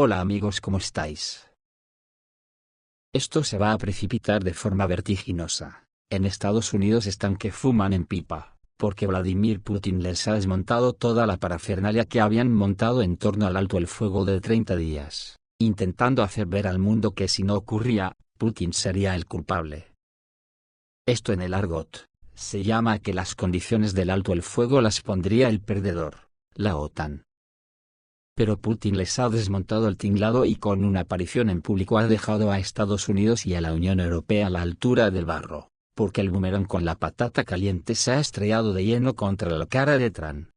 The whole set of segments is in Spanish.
Hola amigos, ¿cómo estáis? Esto se va a precipitar de forma vertiginosa. En Estados Unidos están que fuman en pipa, porque Vladimir Putin les ha desmontado toda la parafernalia que habían montado en torno al alto el fuego de 30 días, intentando hacer ver al mundo que si no ocurría, Putin sería el culpable. Esto en el argot se llama que las condiciones del alto el fuego las pondría el perdedor, la OTAN. Pero Putin les ha desmontado el tinglado y con una aparición en público ha dejado a Estados Unidos y a la Unión Europea a la altura del barro, porque el boomerang con la patata caliente se ha estrellado de lleno contra la cara de Trump.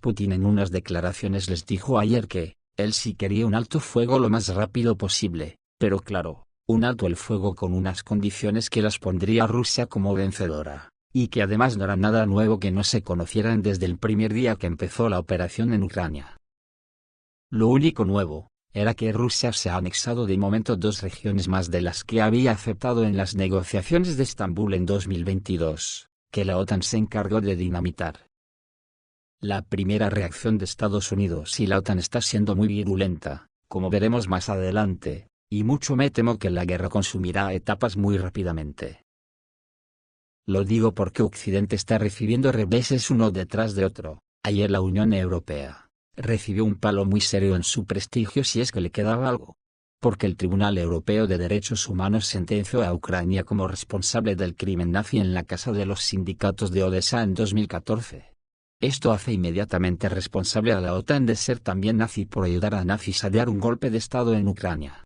Putin en unas declaraciones les dijo ayer que, él sí quería un alto fuego lo más rápido posible, pero claro, un alto el fuego con unas condiciones que las pondría a Rusia como vencedora, y que además no era nada nuevo que no se conocieran desde el primer día que empezó la operación en Ucrania. Lo único nuevo, era que Rusia se ha anexado de momento 2 regiones más de las que había aceptado en las negociaciones de Estambul en 2022, que la OTAN se encargó de dinamitar. La primera reacción de Estados Unidos y la OTAN está siendo muy virulenta, como veremos más adelante, y mucho me temo que la guerra consumirá etapas muy rápidamente. Lo digo porque Occidente está recibiendo reveses uno detrás de otro. Ayer la Unión Europea recibió un palo muy serio en su prestigio si es que le quedaba algo. Porque el Tribunal Europeo de Derechos Humanos sentenció a Ucrania como responsable del crimen nazi en la casa de los sindicatos de Odessa en 2014. Esto hace inmediatamente responsable a la OTAN de ser también nazi por ayudar a nazis a dar un golpe de Estado en Ucrania.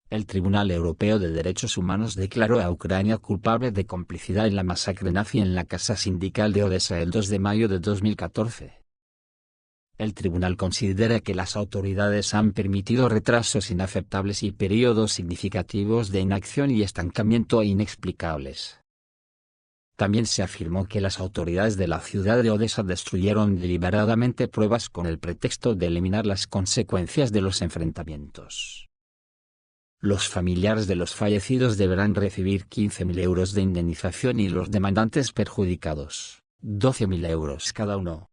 El Tribunal Europeo de Derechos Humanos declaró a Ucrania culpable de complicidad en la masacre nazi en la casa sindical de Odessa el 2 de mayo de 2014. El tribunal considera que las autoridades han permitido retrasos inaceptables y periodos significativos de inacción y estancamiento inexplicables. También se afirmó que las autoridades de la ciudad de Odessa destruyeron deliberadamente pruebas con el pretexto de eliminar las consecuencias de los enfrentamientos. Los familiares de los fallecidos deberán recibir 15.000 euros de indemnización y los demandantes perjudicados, 12.000 euros cada uno.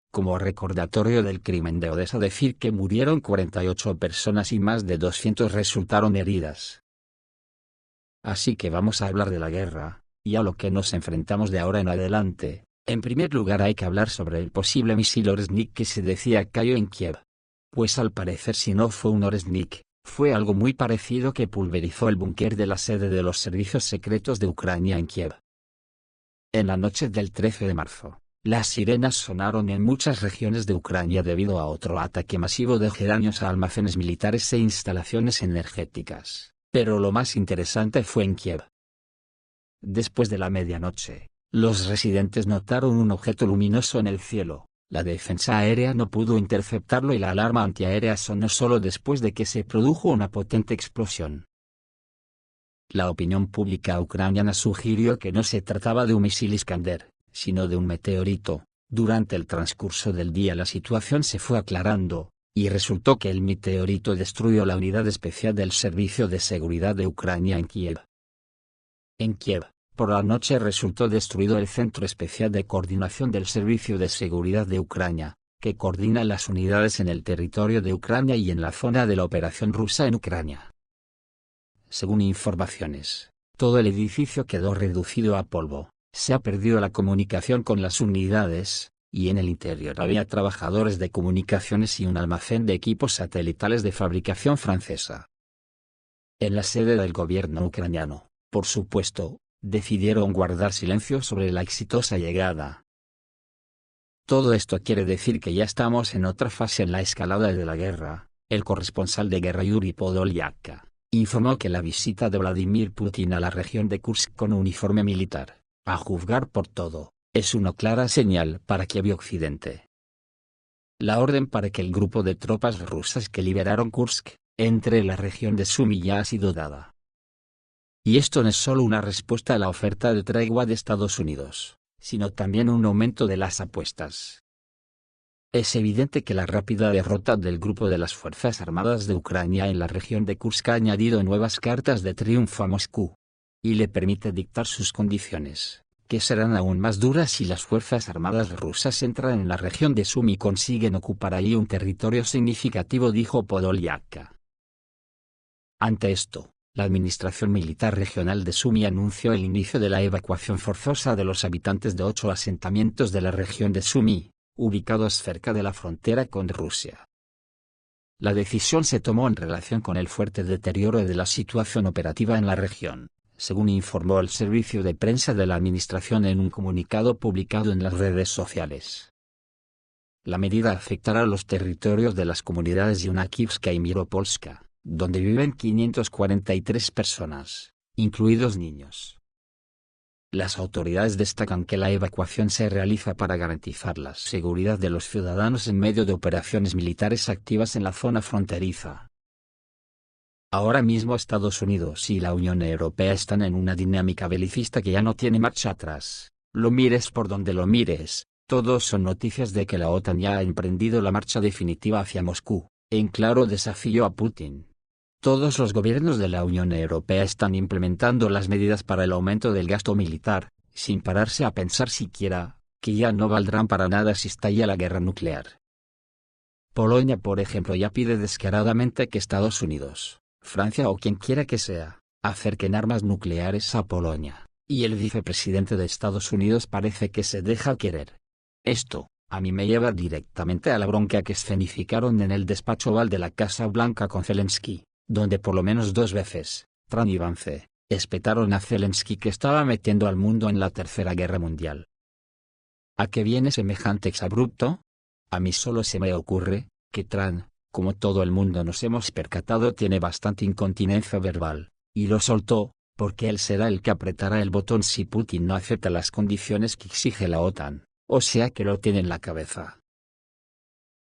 Como recordatorio del crimen de Odessa decir que murieron 48 personas y más de 200 resultaron heridas. Así que vamos a hablar de la guerra, y a lo que nos enfrentamos de ahora en adelante. En primer lugar hay que hablar sobre el posible misil Oresnik que se decía cayó en Kiev. Pues al parecer si no fue un Oresnik, fue algo muy parecido que pulverizó el búnker de la sede de los servicios secretos de Ucrania en Kiev. En la noche del 13 de marzo. Las sirenas sonaron en muchas regiones de Ucrania debido a otro ataque masivo de daños a almacenes militares e instalaciones energéticas, pero lo más interesante fue en Kiev. Después de la medianoche, los residentes notaron un objeto luminoso en el cielo, la defensa aérea no pudo interceptarlo y la alarma antiaérea sonó solo después de que se produjo una potente explosión. La opinión pública ucraniana sugirió que no se trataba de un misil Iskander, sino de un meteorito. Durante el transcurso del día la situación se fue aclarando, y resultó que el meteorito destruyó la unidad especial del Servicio de Seguridad de Ucrania en Kiev. En Kiev, por la noche resultó destruido el Centro Especial de Coordinación del Servicio de Seguridad de Ucrania, que coordina las unidades en el territorio de Ucrania y en la zona de la operación rusa en Ucrania. Según informaciones, todo el edificio quedó reducido a polvo. Se ha perdido la comunicación con las unidades, y en el interior había trabajadores de comunicaciones y un almacén de equipos satelitales de fabricación francesa. En la sede del gobierno ucraniano, por supuesto, decidieron guardar silencio sobre la exitosa llegada. Todo esto quiere decir que ya estamos en otra fase en la escalada de la guerra. El corresponsal de guerra Yuri Podolyak informó que la visita de Vladimir Putin a la región de Kursk con uniforme militar, a juzgar por todo, es una clara señal para Kiev y Occidente. La orden para que el grupo de tropas rusas que liberaron Kursk entre la región de Sumy ya ha sido dada. Y esto no es solo una respuesta a la oferta de tregua de Estados Unidos, sino también un aumento de las apuestas. Es evidente que la rápida derrota del grupo de las Fuerzas Armadas de Ucrania en la región de Kursk ha añadido nuevas cartas de triunfo a Moscú, y le permite dictar sus condiciones, que serán aún más duras si las fuerzas armadas rusas entran en la región de Sumy y consiguen ocupar allí un territorio significativo, dijo Podolyak. Ante esto, la Administración Militar Regional de Sumy anunció el inicio de la evacuación forzosa de los habitantes de 8 asentamientos de la región de Sumy, ubicados cerca de la frontera con Rusia. La decisión se tomó en relación con el fuerte deterioro de la situación operativa en la región, según informó el servicio de prensa de la administración en un comunicado publicado en las redes sociales. La medida afectará a los territorios de las comunidades Yunakivska y Miropolska, donde viven 543 personas, incluidos niños. Las autoridades destacan que la evacuación se realiza para garantizar la seguridad de los ciudadanos en medio de operaciones militares activas en la zona fronteriza. Ahora mismo Estados Unidos y la Unión Europea están en una dinámica belicista que ya no tiene marcha atrás. Lo mires por donde lo mires, todos son noticias de que la OTAN ya ha emprendido la marcha definitiva hacia Moscú, en claro desafío a Putin. Todos los gobiernos de la Unión Europea están implementando las medidas para el aumento del gasto militar, sin pararse a pensar siquiera, que ya no valdrán para nada si estalla la guerra nuclear. Polonia, por ejemplo, ya pide descaradamente que Estados Unidos, Francia o quien quiera que sea, acerquen armas nucleares a Polonia, y el vicepresidente de Estados Unidos parece que se deja querer. Esto, a mí me lleva directamente a la bronca que escenificaron en el despacho oval de la Casa Blanca con Zelensky, donde por lo menos 2 veces, Trump y Vance, espetaron a Zelensky que estaba metiendo al mundo en la Tercera Guerra Mundial. ¿A qué viene semejante exabrupto? A mí solo se me ocurre, que Trump, como todo el mundo nos hemos percatado, tiene bastante incontinencia verbal, y lo soltó, porque él será el que apretará el botón si Putin no acepta las condiciones que exige la OTAN, o sea que lo tiene en la cabeza.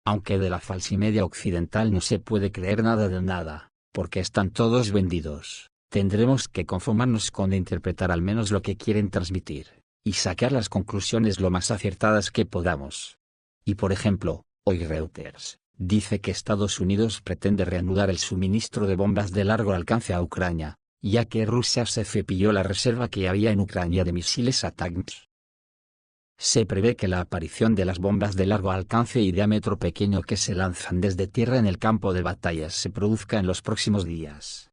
Aunque de la falsimedia occidental no se puede creer nada de nada, porque están todos vendidos, tendremos que conformarnos con interpretar al menos lo que quieren transmitir, y sacar las conclusiones lo más acertadas que podamos. Y por ejemplo, hoy Reuters dice que Estados Unidos pretende reanudar el suministro de bombas de largo alcance a Ucrania, ya que Rusia se cepilló la reserva que había en Ucrania de misiles ATACMS. Se prevé que la aparición de las bombas de largo alcance y diámetro pequeño que se lanzan desde tierra en el campo de batallas se produzca en los próximos días.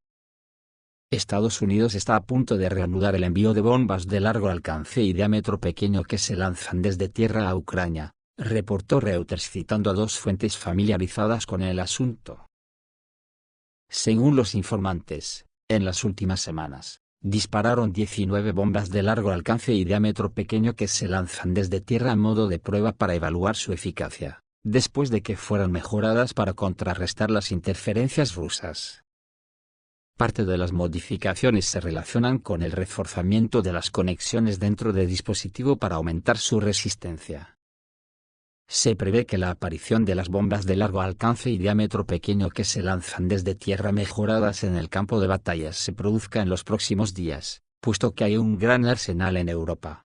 Estados Unidos está a punto de reanudar el envío de bombas de largo alcance y diámetro pequeño que se lanzan desde tierra a Ucrania, reportó Reuters citando a 2 fuentes familiarizadas con el asunto. Según los informantes, en las últimas semanas, dispararon 19 bombas de largo alcance y diámetro pequeño que se lanzan desde tierra a modo de prueba para evaluar su eficacia, después de que fueran mejoradas para contrarrestar las interferencias rusas. Parte de las modificaciones se relacionan con el reforzamiento de las conexiones dentro del dispositivo para aumentar su resistencia. Se prevé que la aparición de las bombas de largo alcance y diámetro pequeño que se lanzan desde tierra mejoradas en el campo de batallas se produzca en los próximos días, puesto que hay un gran arsenal en Europa.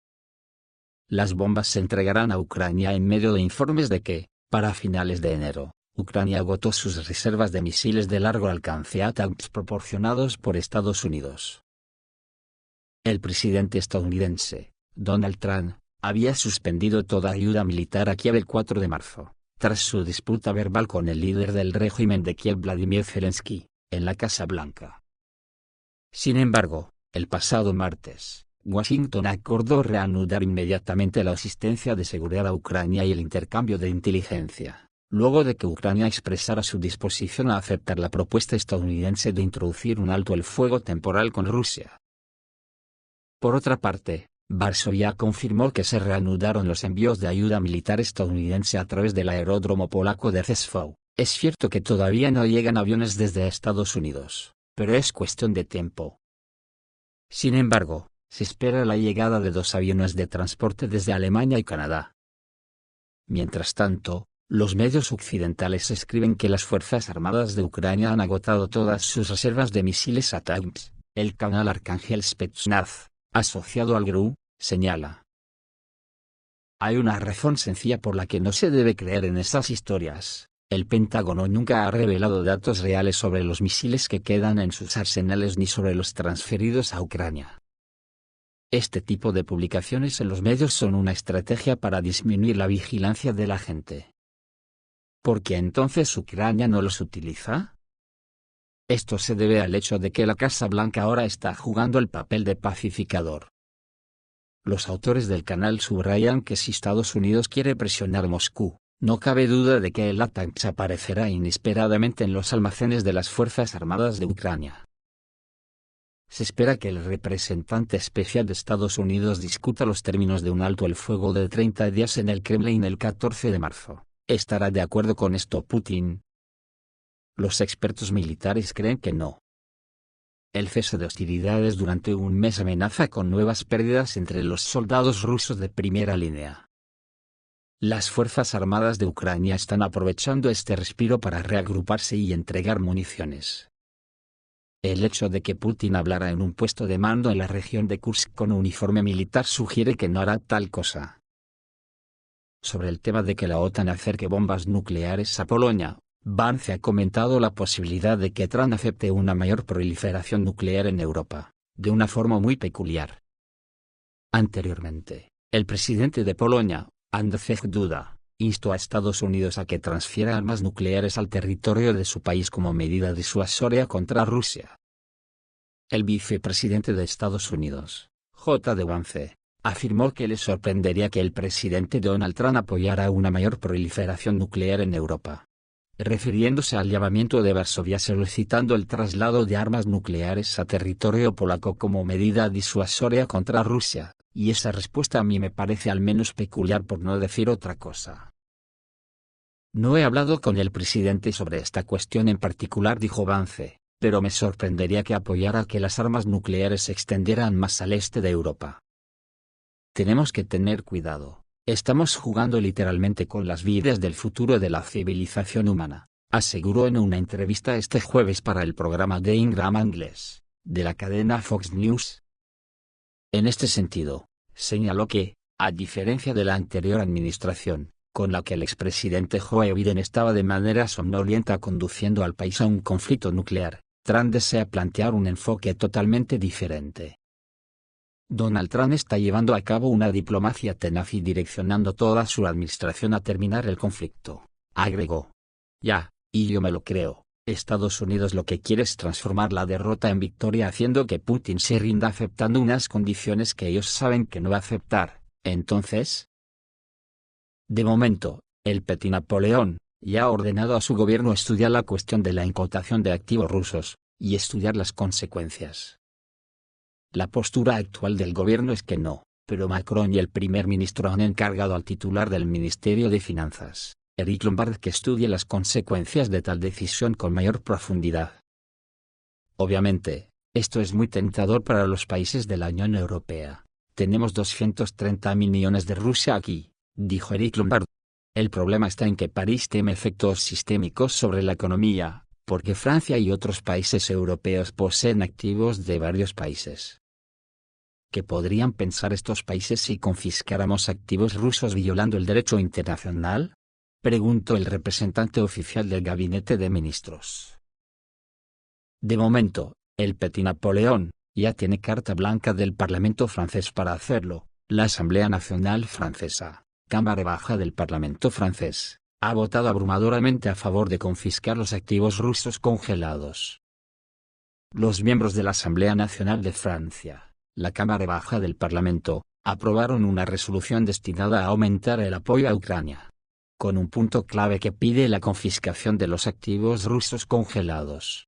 Las bombas se entregarán a Ucrania en medio de informes de que, para finales de enero, Ucrania agotó sus reservas de misiles de largo alcance ATACMS proporcionados por Estados Unidos. El presidente estadounidense, Donald Trump, había suspendido toda ayuda militar a Kiev el 4 de marzo, tras su disputa verbal con el líder del régimen de Kiev Vladimir Zelensky, en la Casa Blanca. Sin embargo, el pasado martes, Washington acordó reanudar inmediatamente la asistencia de seguridad a Ucrania y el intercambio de inteligencia, luego de que Ucrania expresara su disposición a aceptar la propuesta estadounidense de introducir un alto el fuego temporal con Rusia. Por otra parte, Varsovia confirmó que se reanudaron los envíos de ayuda militar estadounidense a través del aeródromo polaco de Rzeszów. Es cierto que todavía no llegan aviones desde Estados Unidos, pero es cuestión de tiempo. Sin embargo, se espera la llegada de 2 aviones de transporte desde Alemania y Canadá. Mientras tanto, los medios occidentales escriben que las Fuerzas Armadas de Ucrania han agotado todas sus reservas de misiles ATACMS. El canal Arcángel Spetsnaz, asociado al GRU, señala: hay una razón sencilla por la que no se debe creer en estas historias. El Pentágono nunca ha revelado datos reales sobre los misiles que quedan en sus arsenales ni sobre los transferidos a Ucrania. Este tipo de publicaciones en los medios son una estrategia para disminuir la vigilancia de la gente. ¿Por qué entonces Ucrania no los utiliza? Esto se debe al hecho de que la Casa Blanca ahora está jugando el papel de pacificador. Los autores del canal subrayan que si Estados Unidos quiere presionar a Moscú, no cabe duda de que el ATACMS aparecerá inesperadamente en los almacenes de las Fuerzas Armadas de Ucrania. Se espera que el representante especial de Estados Unidos discuta los términos de un alto el fuego de 30 días en el Kremlin el 14 de marzo. ¿Estará de acuerdo con esto Putin? Los expertos militares creen que no. El cese de hostilidades durante un mes amenaza con nuevas pérdidas entre los soldados rusos de primera línea. Las Fuerzas Armadas de Ucrania están aprovechando este respiro para reagruparse y entregar municiones. El hecho de que Putin hablara en un puesto de mando en la región de Kursk con uniforme militar sugiere que no hará tal cosa. Sobre el tema de que la OTAN acerque bombas nucleares a Polonia, Vance ha comentado la posibilidad de que Trump acepte una mayor proliferación nuclear en Europa, de una forma muy peculiar. Anteriormente, el presidente de Polonia, Andrzej Duda, instó a Estados Unidos a que transfiera armas nucleares al territorio de su país como medida disuasoria contra Rusia. El vicepresidente de Estados Unidos, J.D. Vance, afirmó que le sorprendería que el presidente Donald Trump apoyara una mayor proliferación nuclear en Europa, refiriéndose al llamamiento de Varsovia solicitando el traslado de armas nucleares a territorio polaco como medida disuasoria contra Rusia, y esa respuesta a mí me parece al menos peculiar por no decir otra cosa. No he hablado con el presidente sobre esta cuestión en particular, dijo Vance, pero me sorprendería que apoyara que las armas nucleares se extendieran más al este de Europa. Tenemos que tener cuidado. Estamos jugando literalmente con las vidas del futuro de la civilización humana, aseguró en una entrevista este jueves para el programa de Ingram Mangles, de la cadena Fox News. En este sentido, señaló que, a diferencia de la anterior administración, con la que el expresidente Joe Biden estaba de manera somnolienta conduciendo al país a un conflicto nuclear, Trump desea plantear un enfoque totalmente diferente. Donald Trump está llevando a cabo una diplomacia tenaz y direccionando toda su administración a terminar el conflicto, agregó. Ya, y yo me lo creo, Estados Unidos lo que quiere es transformar la derrota en victoria haciendo que Putin se rinda aceptando unas condiciones que ellos saben que no va a aceptar, entonces. De momento, el Petit Napoleón, ya ha ordenado a su gobierno estudiar la cuestión de la incautación de activos rusos, y estudiar las consecuencias. La postura actual del gobierno es que no, pero Macron y el primer ministro han encargado al titular del Ministerio de Finanzas, Eric Lombard, que estudie las consecuencias de tal decisión con mayor profundidad. Obviamente, esto es muy tentador para los países de la Unión Europea. Tenemos 230 millones de Rusia aquí, dijo Eric Lombard. El problema está en que París teme efectos sistémicos sobre la economía, porque Francia y otros países europeos poseen activos de varios países. ¿Qué podrían pensar estos países si confiscáramos activos rusos violando el derecho internacional?, preguntó el representante oficial del Gabinete de Ministros. De momento, el Petit Napoleón ya tiene carta blanca del Parlamento francés para hacerlo. La Asamblea Nacional Francesa, Cámara Baja del Parlamento francés, ha votado abrumadoramente a favor de confiscar los activos rusos congelados. Los miembros de la Asamblea Nacional de Francia, la Cámara Baja del Parlamento, aprobaron una resolución destinada a aumentar el apoyo a Ucrania, con un punto clave que pide la confiscación de los activos rusos congelados.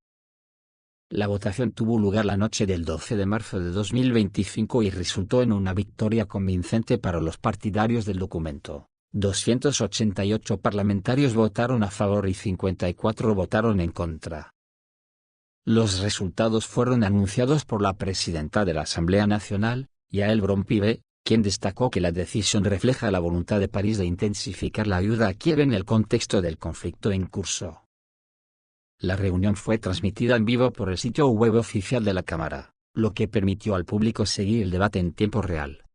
La votación tuvo lugar la noche del 12 de marzo de 2025 y resultó en una victoria convincente para los partidarios del documento. 288 parlamentarios votaron a favor y 54 votaron en contra. Los resultados fueron anunciados por la presidenta de la Asamblea Nacional, Yael Braun-Pivet, quien destacó que la decisión refleja la voluntad de París de intensificar la ayuda a Kiev en el contexto del conflicto en curso. La reunión fue transmitida en vivo por el sitio web oficial de la Cámara, lo que permitió al público seguir el debate en tiempo real.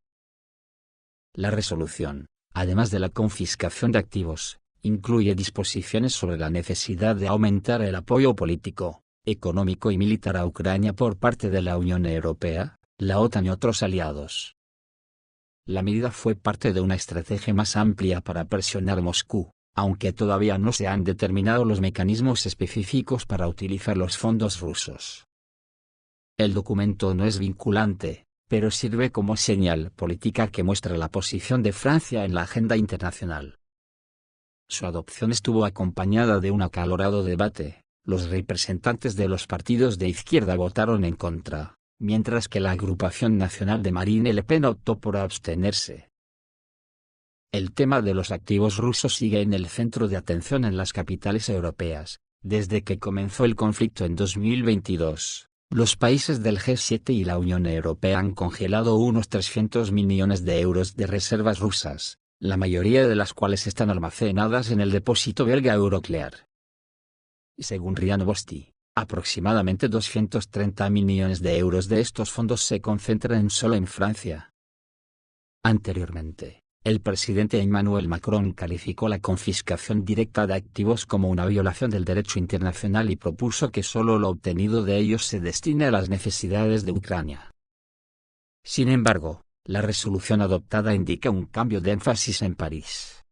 La resolución, además de la confiscación de activos, incluye disposiciones sobre la necesidad de aumentar el apoyo político, económico y militar a Ucrania por parte de la Unión Europea, la OTAN y otros aliados. La medida fue parte de una estrategia más amplia para presionar a Moscú, aunque todavía no se han determinado los mecanismos específicos para utilizar los fondos rusos. El documento no es vinculante, pero sirve como señal política que muestra la posición de Francia en la agenda internacional. Su adopción estuvo acompañada de un acalorado debate. Los representantes de los partidos de izquierda votaron en contra, mientras que la agrupación nacional de Marine Le Pen optó por abstenerse. El tema de los activos rusos sigue en el centro de atención en las capitales europeas. Desde que comenzó el conflicto en 2022, los países del G7 y la Unión Europea han congelado unos 300.000 millones de euros de reservas rusas, la mayoría de las cuales están almacenadas en el depósito belga Euroclear. Según RIA Novosti, aproximadamente 230.000 millones de euros de estos fondos se concentran solo en Francia. Anteriormente, el presidente Emmanuel Macron calificó la confiscación directa de activos como una violación del derecho internacional y propuso que solo lo obtenido de ellos se destine a las necesidades de Ucrania. Sin embargo, la resolución adoptada indica un cambio de énfasis en París.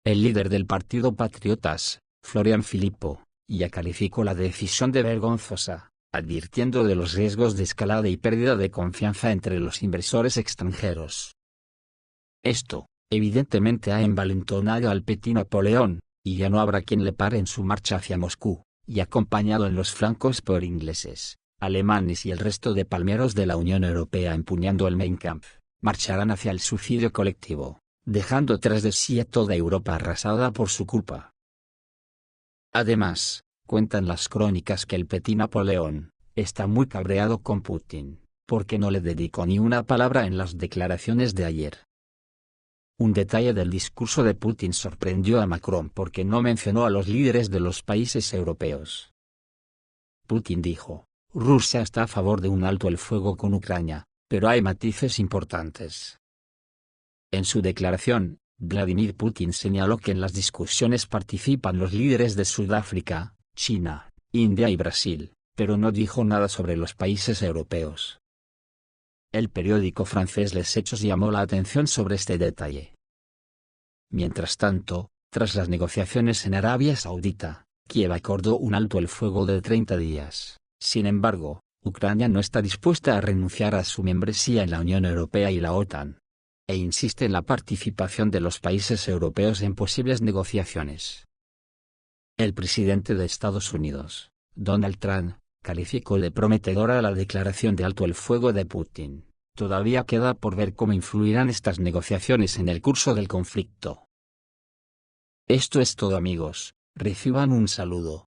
El líder del Partido Patriotas, Florian Philippot, ya calificó la decisión de vergonzosa, advirtiendo de los riesgos de escalada y pérdida de confianza entre los inversores extranjeros. Esto, evidentemente ha envalentonado al Petit Napoleón, y ya no habrá quien le pare en su marcha hacia Moscú, y acompañado en los flancos por ingleses, alemanes y el resto de palmeros de la Unión Europea empuñando el Mein Kampf, marcharán hacia el suicidio colectivo, dejando tras de sí a toda Europa arrasada por su culpa. Además, cuentan las crónicas que el Petit Napoleón está muy cabreado con Putin, porque no le dedicó ni una palabra en las declaraciones de ayer. Un detalle del discurso de Putin sorprendió a Macron porque no mencionó a los líderes de los países europeos. Putin dijo: Rusia está a favor de un alto el fuego con Ucrania, pero hay matices importantes. En su declaración, Vladimir Putin señaló que en las discusiones participan los líderes de Sudáfrica, China, India y Brasil, pero no dijo nada sobre los países europeos. El periódico francés Les Echos llamó la atención sobre este detalle. Mientras tanto, tras las negociaciones en Arabia Saudita, Kiev acordó un alto el fuego de 30 días. Sin embargo, Ucrania no está dispuesta a renunciar a su membresía en la Unión Europea y la OTAN, e insiste en la participación de los países europeos en posibles negociaciones. El presidente de Estados Unidos, Donald Trump, calificó de prometedora la declaración de alto el fuego de Putin. Todavía queda por ver cómo influirán estas negociaciones en el curso del conflicto. Esto es todo, amigos, reciban un saludo.